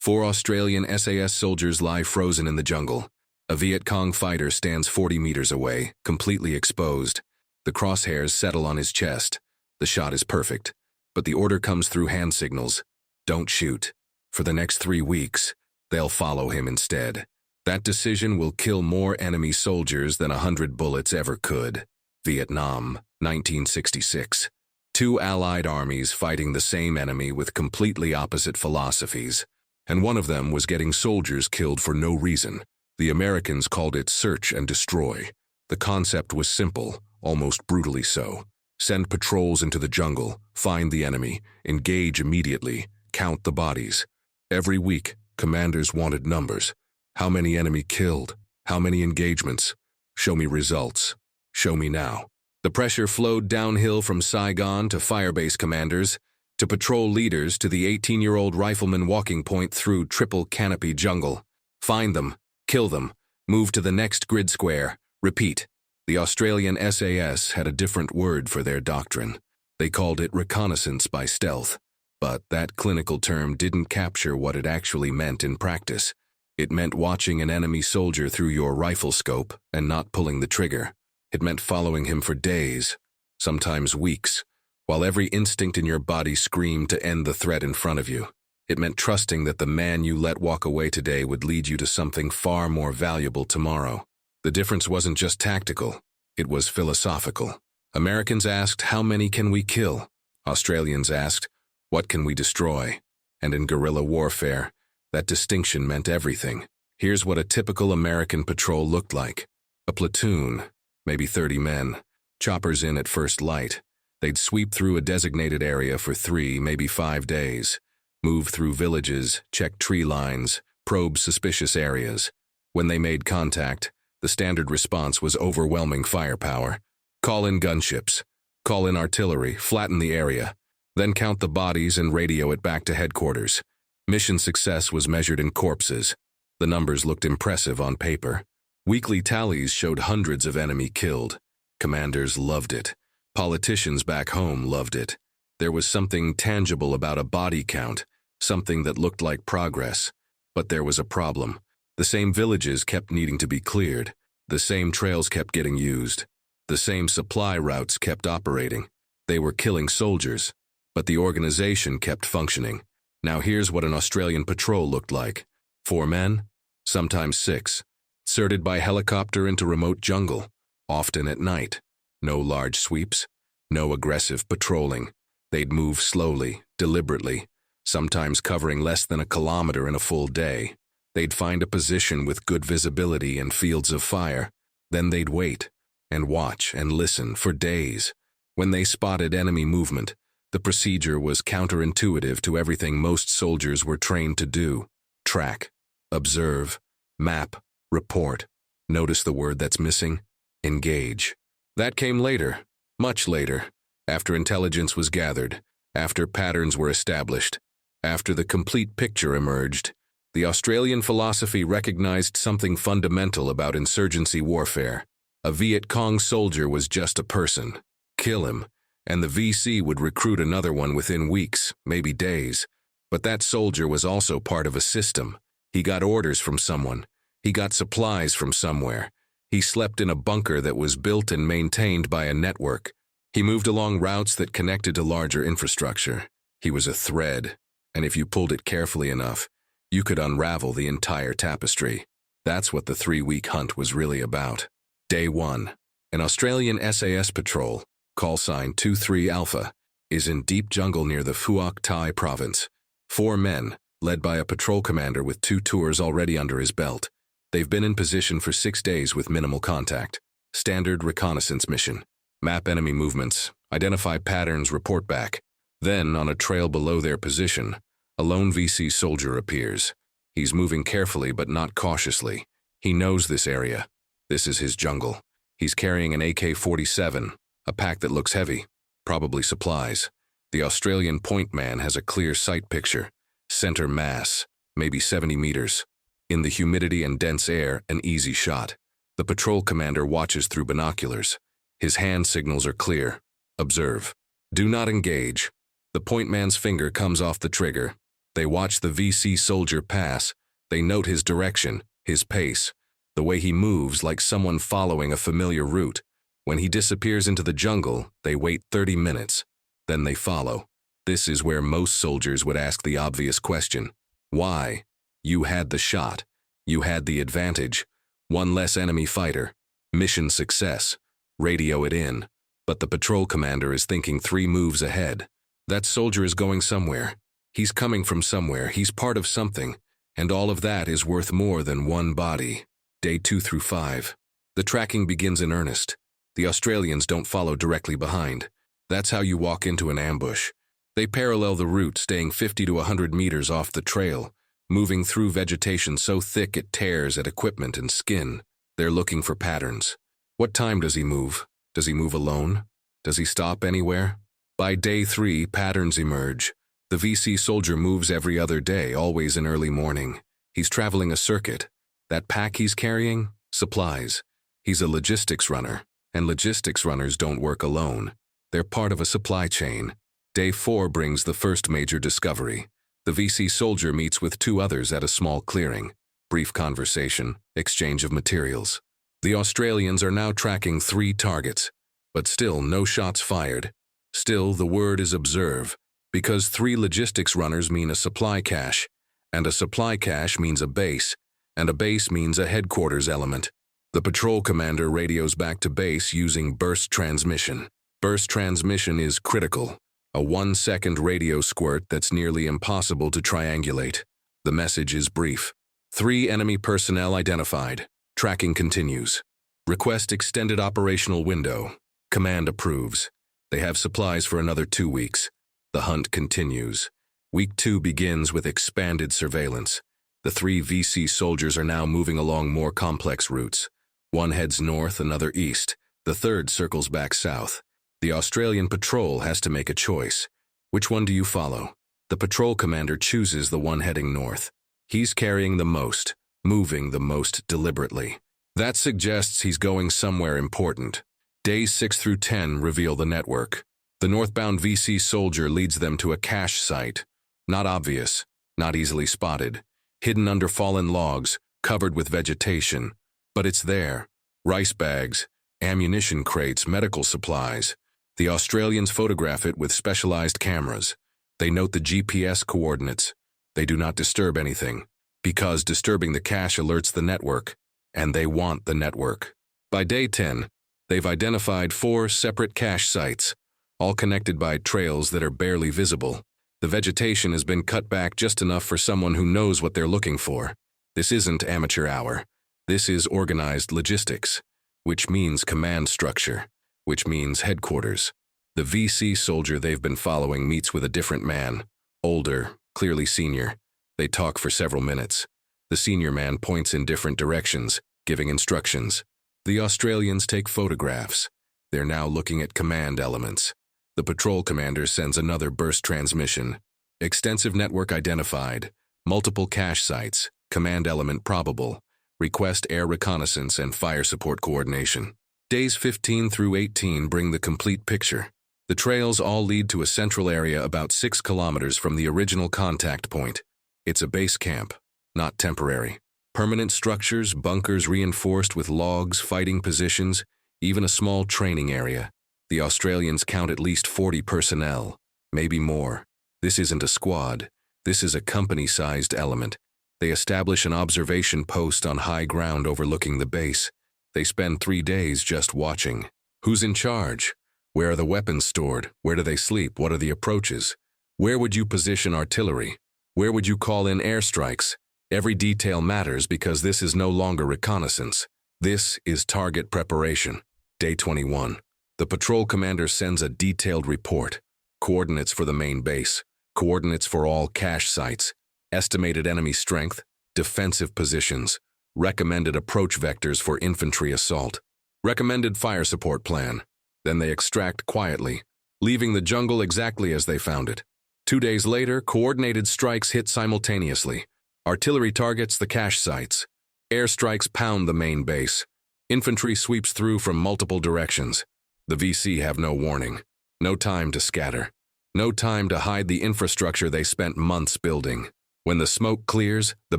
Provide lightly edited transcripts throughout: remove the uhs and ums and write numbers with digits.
4 Australian SAS soldiers lie frozen in the jungle. A Viet Cong fighter stands 40 meters away, completely exposed. The crosshairs settle on his chest. The shot is perfect, but the order comes through hand signals. Don't shoot. For the next 3 weeks, they'll follow him instead. That decision will kill more enemy soldiers than 100 bullets ever could. Vietnam, 1966. 2 Allied armies fighting the same enemy with completely opposite philosophies. And one of them was getting soldiers killed for no reason. The Americans called it search and destroy. The concept was simple, almost brutally so. Send patrols into the jungle, find the enemy, engage immediately, count the bodies. Every week, commanders wanted numbers. How many enemy killed? How many engagements? Show me results. Show me now. The pressure flowed downhill from Saigon to firebase commanders, to patrol leaders, to the 18-year-old rifleman walking point through triple canopy jungle. Find them, kill them, move to the next grid square, repeat. The Australian SAS had a different word for their doctrine. They called it reconnaissance by stealth. But that clinical term didn't capture what it actually meant in practice. It meant watching an enemy soldier through your rifle scope and not pulling the trigger. It meant following him for days, sometimes weeks, while every instinct in your body screamed to end the threat in front of you. It meant trusting that the man you let walk away today would lead you to something far more valuable tomorrow. The difference wasn't just tactical, it was philosophical. Americans asked, how many can we kill? Australians asked, what can we destroy? And in guerrilla warfare, that distinction meant everything. Here's what a typical American patrol looked like. A platoon, maybe 30 men, choppers in at first light. They'd sweep through a designated area for 3, maybe 5 days, move through villages, check tree lines, probe suspicious areas. When they made contact, the standard response was overwhelming firepower. Call in gunships, call in artillery, flatten the area, then count the bodies and radio it back to headquarters. Mission success was measured in corpses. The numbers looked impressive on paper. Weekly tallies showed hundreds of enemy killed. Commanders loved it. Politicians back home loved it. There was something tangible about a body count, something that looked like progress. But there was a problem. The same villages kept needing to be cleared. The same trails kept getting used. The same supply routes kept operating. They were killing soldiers, but the organization kept functioning. Now here's what an Australian patrol looked like. 4 men, sometimes 6, inserted by helicopter into remote jungle, often at night. No large sweeps, no aggressive patrolling. They'd move slowly, deliberately, sometimes covering less than a kilometer in a full day. They'd find a position with good visibility and fields of fire. Then they'd wait and watch and listen for days. When they spotted enemy movement, the procedure was counterintuitive to everything most soldiers were trained to do. Track, observe, map, report. Notice the word that's missing? Engage. That came later, much later, after intelligence was gathered, after patterns were established, after the complete picture emerged. The Australian philosophy recognized something fundamental about insurgency warfare. A Viet Cong soldier was just a person. Kill him, and the VC would recruit another one within weeks, maybe days. But that soldier was also part of a system. He got orders from someone. He got supplies from somewhere. He slept in a bunker that was built and maintained by a network. He moved along routes that connected to larger infrastructure. He was a thread, and if you pulled it carefully enough, you could unravel the entire tapestry. That's what the 3-week hunt was really about. Day 1. An Australian SAS patrol, call sign 23 Alpha, is in deep jungle near the Phuoc Thai province. 4 men, led by a patrol commander with 2 tours already under his belt. They've been in position for 6 days with minimal contact. Standard reconnaissance mission. Map enemy movements, identify patterns, report back. Then, on a trail below their position, a lone VC soldier appears. He's moving carefully but not cautiously. He knows this area. This is his jungle. He's carrying an AK-47, a pack that looks heavy, probably supplies. The Australian point man has a clear sight picture. Center mass, maybe 70 meters. In the humidity and dense air, an easy shot. The patrol commander watches through binoculars. His hand signals are clear. Observe. Do not engage. The point man's finger comes off the trigger. They watch the VC soldier pass. They note his direction, his pace, the way he moves like someone following a familiar route. When he disappears into the jungle, they wait 30 minutes. Then they follow. This is where most soldiers would ask the obvious question. Why? You had the shot. You had the advantage. One less enemy fighter. Mission success. Radio it in. But the patrol commander is thinking 3 moves ahead. That soldier is going somewhere. He's coming from somewhere. He's part of something. And all of that is worth more than one body. Day 2 through 5. The tracking begins in earnest. The Australians don't follow directly behind. That's how you walk into an ambush. They parallel the route, staying 50 to 100 meters off the trail, moving through vegetation so thick it tears at equipment and skin. They're looking for patterns. What time does he move? Does he move alone? Does he stop anywhere? By day 3, patterns emerge. The VC soldier moves every other day, always in early morning. He's traveling a circuit. That pack he's carrying? Supplies. He's a logistics runner, and logistics runners don't work alone. They're part of a supply chain. Day 4 brings the first major discovery. The VC soldier meets with 2 others at a small clearing. Brief conversation, exchange of materials. The Australians are now tracking 3 targets, but still no shots fired. Still, the word is observe, because 3 logistics runners mean a supply cache, and a supply cache means a base, and a base means a headquarters element. The patrol commander radios back to base using burst transmission. Burst transmission is critical, a 1-second radio squirt that's nearly impossible to triangulate. The message is brief. 3 enemy personnel identified. Tracking continues. Request extended operational window. Command approves. They have supplies for another 2 weeks. The hunt continues. Week 2 begins with expanded surveillance. The 3 VC soldiers are now moving along more complex routes. One heads north, another east. The third circles back south. The Australian patrol has to make a choice. Which one do you follow? The patrol commander chooses the one heading north. He's carrying the most, moving the most deliberately. That suggests he's going somewhere important. Days 6 through 10 reveal the network. The northbound VC soldier leads them to a cache site. Not obvious, not easily spotted. Hidden under fallen logs, covered with vegetation. But it's there. Rice bags, ammunition crates, medical supplies. The Australians photograph it with specialized cameras. They note the GPS coordinates. They do not disturb anything, because disturbing the cache alerts the network, and they want the network. By day 10, they've identified 4 separate cache sites, all connected by trails that are barely visible. The vegetation has been cut back just enough for someone who knows what they're looking for. This isn't amateur hour. This is organized logistics, which means command structure, which means headquarters. The VC soldier they've been following meets with a different man, older, clearly senior. They talk for several minutes. The senior man points in different directions, giving instructions. The Australians take photographs. They're now looking at command elements. The patrol commander sends another burst transmission. Extensive network identified. Multiple cache sites. Command element probable. Request air reconnaissance and fire support coordination. Days 15 through 18 bring the complete picture. The trails all lead to a central area about 6 kilometers from the original contact point. It's a base camp, not temporary. Permanent structures, bunkers reinforced with logs, fighting positions, even a small training area. The Australians count at least 40 personnel, maybe more. This isn't a squad. This is a company-sized element. They establish an observation post on high ground overlooking the base. They spend 3 days just watching. Who's in charge? Where are the weapons stored? Where do they sleep? What are the approaches? Where would you position artillery? Where would you call in airstrikes? Every detail matters because this is no longer reconnaissance. This is target preparation. Day 21. The patrol commander sends a detailed report. Coordinates for the main base. Coordinates for all cache sites. Estimated enemy strength. Defensive positions. Recommended approach vectors for infantry assault. Recommended fire support plan. Then they extract quietly, leaving the jungle exactly as they found it. 2 days later, coordinated strikes hit simultaneously. Artillery targets the cache sites. Airstrikes pound the main base. Infantry sweeps through from multiple directions. The VC have no warning. No time to scatter. No time to hide the infrastructure they spent months building. When the smoke clears, the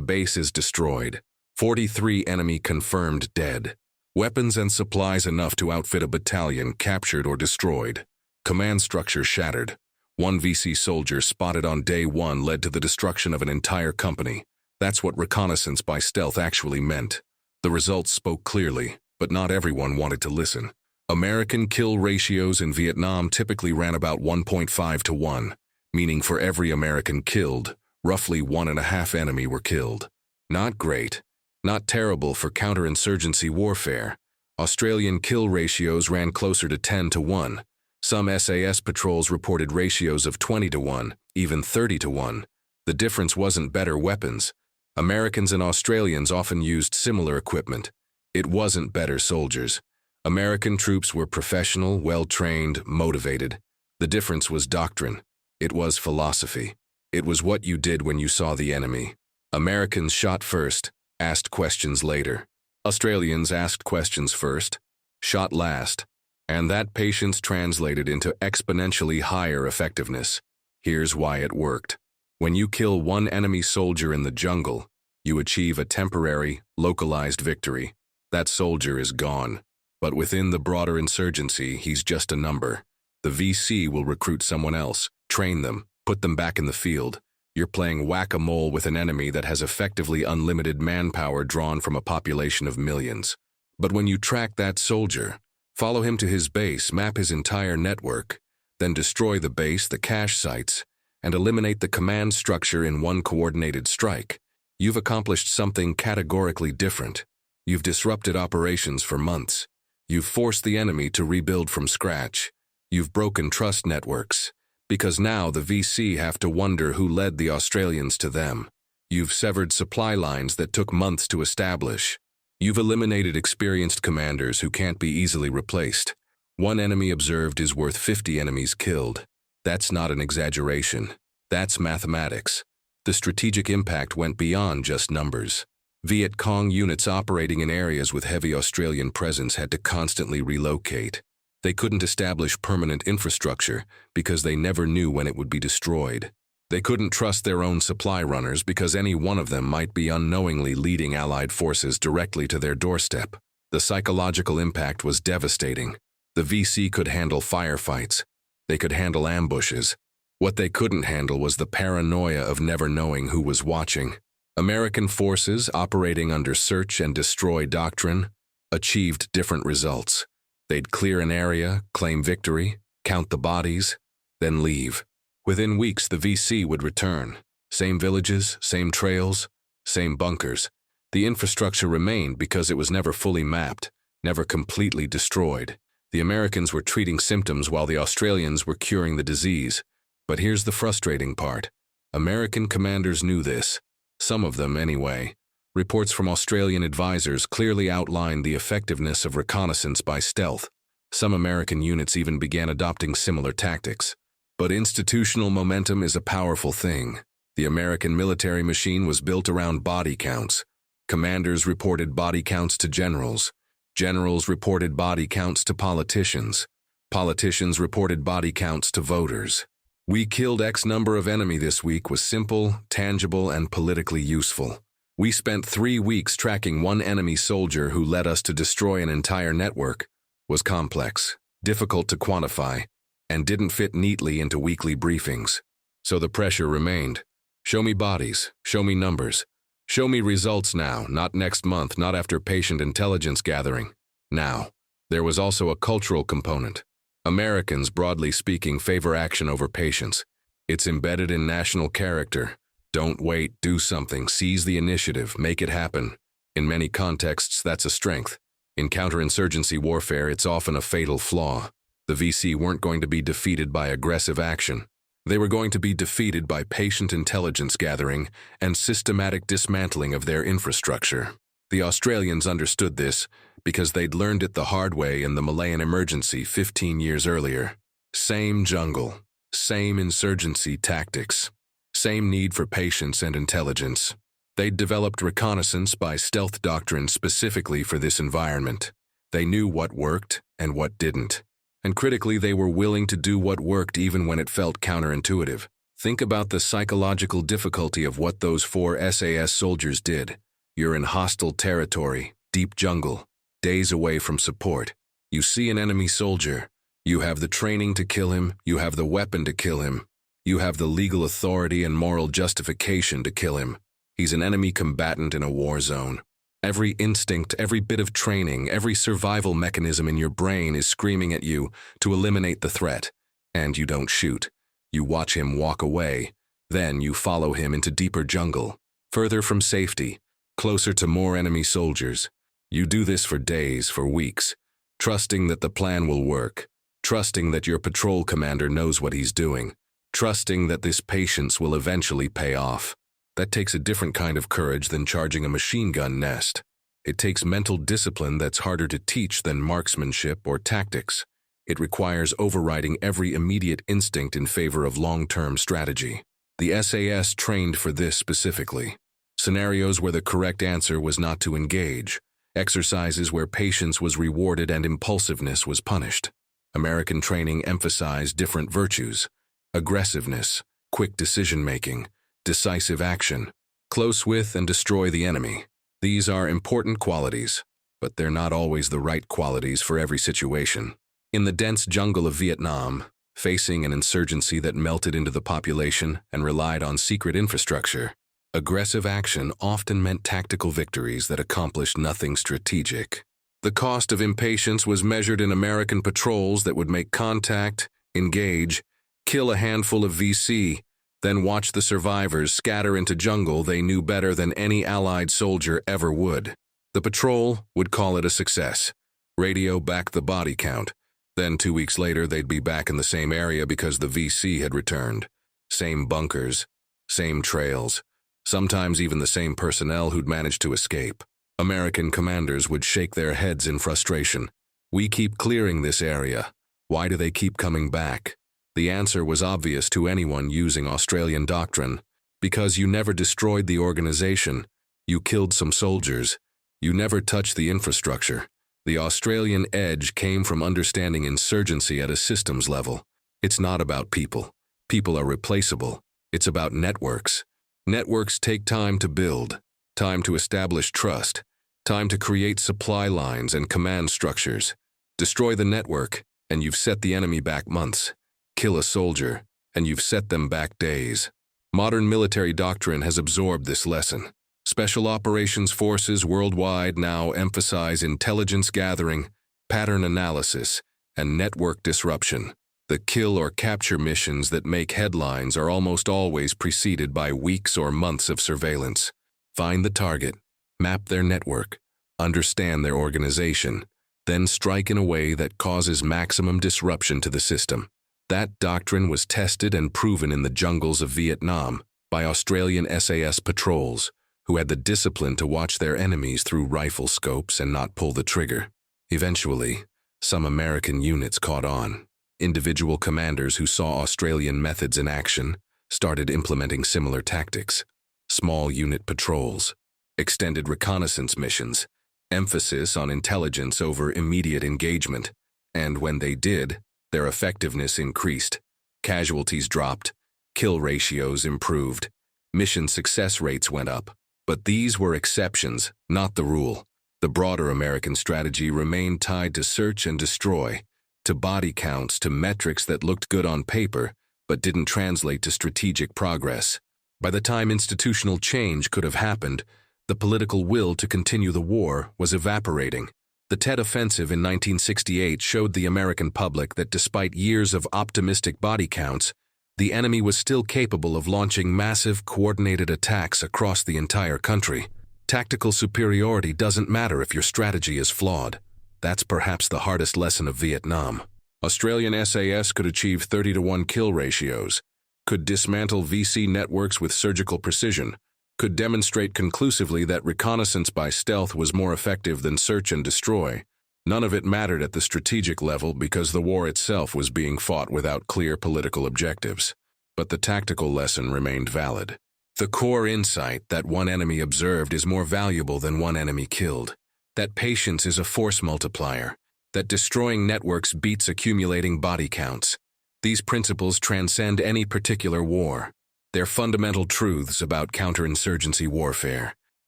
base is destroyed. 43 enemy confirmed dead. Weapons and supplies enough to outfit a battalion captured or destroyed. Command structure shattered. One VC soldier spotted on day one led to the destruction of an entire company. That's what reconnaissance by stealth actually meant. The results spoke clearly, but not everyone wanted to listen. American kill ratios in Vietnam typically ran about 1.5 to 1, meaning for every American killed, roughly 1.5 enemy were killed. Not great. Not terrible for counterinsurgency warfare. Australian kill ratios ran closer to 10 to 1. Some SAS patrols reported ratios of 20 to 1, even 30 to 1. The difference wasn't better weapons. Americans and Australians often used similar equipment. It wasn't better soldiers. American troops were professional, well-trained, motivated. The difference was doctrine. It was philosophy. It was what you did when you saw the enemy. Americans shot first, asked questions later. Australians asked questions first, shot last. And that patience translated into exponentially higher effectiveness. Here's why it worked. When you kill one enemy soldier in the jungle, you achieve a temporary, localized victory. That soldier is gone. But within the broader insurgency, he's just a number. The VC will recruit someone else, train them, put them back in the field. You're playing whack-a-mole with an enemy that has effectively unlimited manpower drawn from a population of millions. But when you track that soldier, follow him to his base, map his entire network, then destroy the base, the cache sites, and eliminate the command structure in one coordinated strike, you've accomplished something categorically different. You've disrupted operations for months. You've forced the enemy to rebuild from scratch. You've broken trust networks, because now the VC have to wonder who led the Australians to them. You've severed supply lines that took months to establish. You've eliminated experienced commanders who can't be easily replaced. One enemy observed is worth 50 enemies killed. That's not an exaggeration. That's mathematics. The strategic impact went beyond just numbers. Viet Cong units operating in areas with heavy Australian presence had to constantly relocate. They couldn't establish permanent infrastructure because they never knew when it would be destroyed. They couldn't trust their own supply runners because any one of them might be unknowingly leading Allied forces directly to their doorstep. The psychological impact was devastating. The VC could handle firefights. They could handle ambushes. What they couldn't handle was the paranoia of never knowing who was watching. American forces operating under search and destroy doctrine achieved different results. They'd clear an area, claim victory, count the bodies, then leave. Within weeks, the VC would return. Same villages, same trails, same bunkers. The infrastructure remained because it was never fully mapped, never completely destroyed. The Americans were treating symptoms while the Australians were curing the disease. But here's the frustrating part. American commanders knew this. Some of them, anyway. Reports from Australian advisors clearly outlined the effectiveness of reconnaissance by stealth. Some American units even began adopting similar tactics. But institutional momentum is a powerful thing. The American military machine was built around body counts. Commanders reported body counts to generals. Generals reported body counts to politicians. Politicians reported body counts to voters. We killed X number of enemy this week was simple, tangible, and politically useful. We spent 3 weeks tracking one enemy soldier who led us to destroy an entire network. Was complex, difficult to quantify, and didn't fit neatly into weekly briefings. So the pressure remained. Show me bodies, show me numbers. Show me results now, not next month, not after patient intelligence gathering. Now. There was also a cultural component. Americans, broadly speaking, favor action over patience. It's embedded in national character. Don't wait, do something, seize the initiative, make it happen. In many contexts, that's a strength. In counterinsurgency warfare, it's often a fatal flaw. The VC weren't going to be defeated by aggressive action. They were going to be defeated by patient intelligence gathering and systematic dismantling of their infrastructure. The Australians understood this because they'd learned it the hard way in the Malayan emergency 15 years earlier. Same jungle, same insurgency tactics, same need for patience and intelligence. They'd developed reconnaissance by stealth doctrine specifically for this environment. They knew what worked and what didn't. And critically, they were willing to do what worked even when it felt counterintuitive. Think about the psychological difficulty of what those 4 SAS soldiers did. You're in hostile territory, deep jungle, days away from support. You see an enemy soldier. You have the training to kill him, you have the weapon to kill him. You have the legal authority and moral justification to kill him. He's an enemy combatant in a war zone. Every instinct, every bit of training, every survival mechanism in your brain is screaming at you to eliminate the threat. And you don't shoot. You watch him walk away. Then you follow him into deeper jungle, further from safety, closer to more enemy soldiers. You do this for days, for weeks, trusting that the plan will work, trusting that your patrol commander knows what he's doing, trusting that this patience will eventually pay off. That takes a different kind of courage than charging a machine gun nest. It takes mental discipline that's harder to teach than marksmanship or tactics. It requires overriding every immediate instinct in favor of long-term strategy. The SAS trained for this specifically. Scenarios where the correct answer was not to engage. Exercises where patience was rewarded and impulsiveness was punished. American training emphasized different virtues: aggressiveness, quick decision-making, decisive action, close with and destroy the enemy. These are important qualities, but they're not always the right qualities for every situation. In the dense jungle of Vietnam, facing an insurgency that melted into the population and relied on secret infrastructure, aggressive action often meant tactical victories that accomplished nothing strategic. The cost of impatience was measured in American patrols that would make contact, engage, kill a handful of VC, then watch the survivors scatter into jungle they knew better than any Allied soldier ever would. The patrol would call it a success. Radio back the body count. Then 2 weeks later, they'd be back in the same area because the VC had returned. Same bunkers, same trails, sometimes even the same personnel who'd managed to escape. American commanders would shake their heads in frustration. We keep clearing this area. Why do they keep coming back? The answer was obvious to anyone using Australian doctrine. Because you never destroyed the organization. You killed some soldiers. You never touched the infrastructure. The Australian edge came from understanding insurgency at a systems level. It's not about people. People are replaceable. It's about networks. Networks take time to build, time to establish trust, time to create supply lines and command structures. Destroy the network, and you've set the enemy back months. Kill a soldier, and you've set them back days. Modern military doctrine has absorbed this lesson. Special operations forces worldwide now emphasize intelligence gathering, pattern analysis, and network disruption. The kill or capture missions that make headlines are almost always preceded by weeks or months of surveillance. Find the target, map their network, understand their organization, then strike in a way that causes maximum disruption to the system. That doctrine was tested and proven in the jungles of Vietnam by Australian SAS patrols, who had the discipline to watch their enemies through rifle scopes and not pull the trigger. Eventually, some American units caught on. Individual commanders who saw Australian methods in action started implementing similar tactics. Small unit patrols, extended reconnaissance missions, emphasis on intelligence over immediate engagement, and when they did, their effectiveness increased. Casualties dropped, kill ratios improved, mission success rates went up. But these were exceptions, not the rule. The broader American strategy remained tied to search and destroy, to body counts, to metrics that looked good on paper, but didn't translate to strategic progress. By the time institutional change could have happened, the political will to continue the war was evaporating. The Tet Offensive in 1968 showed the American public that despite years of optimistic body counts, the enemy was still capable of launching massive, coordinated attacks across the entire country. Tactical superiority doesn't matter if your strategy is flawed. That's perhaps the hardest lesson of Vietnam. Australian SAS could achieve 30-to-1 kill ratios, could dismantle VC networks with surgical precision, could demonstrate conclusively that reconnaissance by stealth was more effective than search and destroy. None of it mattered at the strategic level because the war itself was being fought without clear political objectives. But the tactical lesson remained valid. The core insight that one enemy observed is more valuable than one enemy killed. That patience is a force multiplier. that destroying networks beats accumulating body counts. These principles transcend any particular war. They're fundamental truths about counterinsurgency warfare.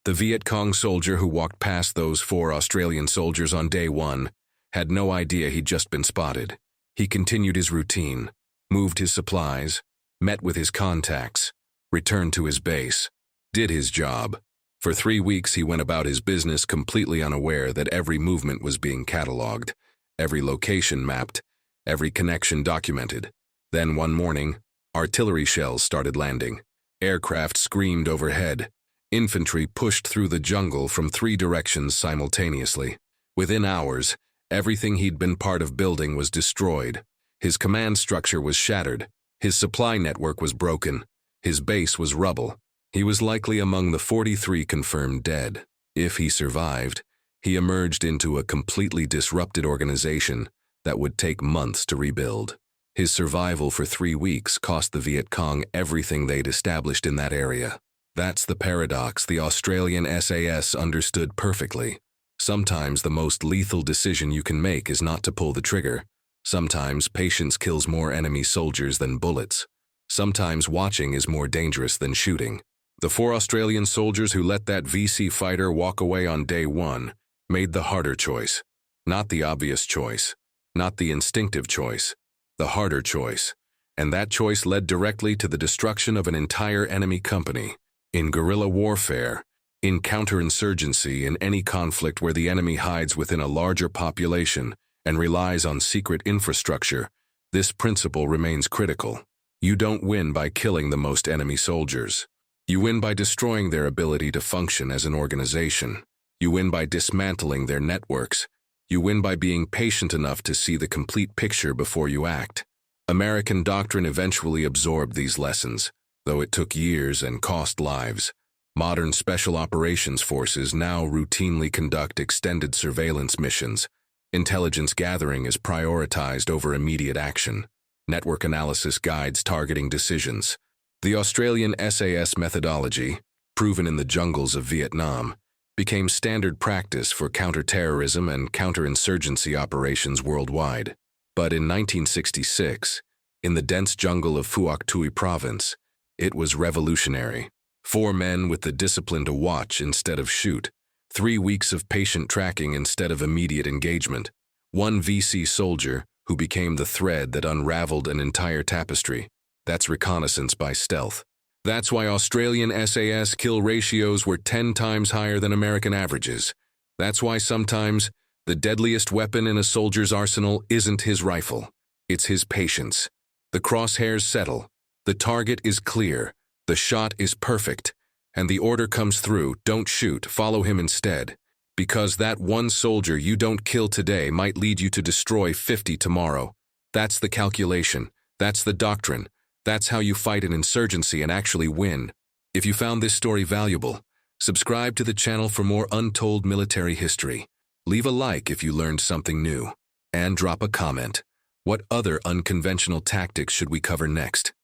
The Viet Cong soldier who walked past those 4 Australian soldiers on day 1 had no idea he'd just been spotted. He continued his routine, moved his supplies, met with his contacts, returned to his base, did his job. For 3 weeks he went about his business completely unaware that every movement was being catalogued, every location mapped, every connection documented. Then one morning, artillery shells started landing. Aircraft screamed overhead. Infantry pushed through the jungle from 3 directions simultaneously. Within hours, everything he'd been part of building was destroyed. His command structure was shattered. His supply network was broken. His base was rubble. He was likely among the 43 confirmed dead. If he survived, he emerged into a completely disrupted organization that would take months to rebuild. His survival for 3 weeks cost the Viet Cong everything they'd established in that area. That's the paradox the Australian SAS understood perfectly. Sometimes the most lethal decision you can make is not to pull the trigger. Sometimes patience kills more enemy soldiers than bullets. Sometimes watching is more dangerous than shooting. The 4 Australian soldiers who let that VC fighter walk away on day 1 made the harder choice. Not the obvious choice. Not the instinctive choice. The harder choice. And that choice led directly to the destruction of an entire enemy company. In guerrilla warfare, in counterinsurgency, in any conflict where the enemy hides within a larger population and relies on secret infrastructure, this principle remains critical. You don't win by killing the most enemy soldiers. You win by destroying their ability to function as an organization. You win by dismantling their networks. You win by being patient enough to see the complete picture before you act. American doctrine eventually absorbed these lessons, though it took years and cost lives. Modern special operations forces now routinely conduct extended surveillance missions. Intelligence gathering is prioritized over immediate action. Network analysis guides targeting decisions. The Australian SAS methodology, proven in the jungles of Vietnam, became standard practice for counterterrorism and counterinsurgency operations worldwide. But in 1966, in the dense jungle of Phuoc Tuy province, it was revolutionary. 4 men with the discipline to watch instead of shoot. 3 weeks of patient tracking instead of immediate engagement. 1 VC soldier who became the thread that unraveled an entire tapestry. That's reconnaissance by stealth. That's why Australian SAS kill ratios were 10 times higher than American averages. That's why sometimes the deadliest weapon in a soldier's arsenal isn't his rifle. It's his patience. The crosshairs settle. The target is clear. The shot is perfect. And the order comes through, don't shoot, follow him instead. Because that 1 soldier you don't kill today might lead you to destroy 50 tomorrow. That's the calculation. That's the doctrine. That's how you fight an insurgency and actually win. If you found this story valuable, subscribe to the channel for more untold military history. Leave a like if you learned something new. And drop a comment. What other unconventional tactics should we cover next?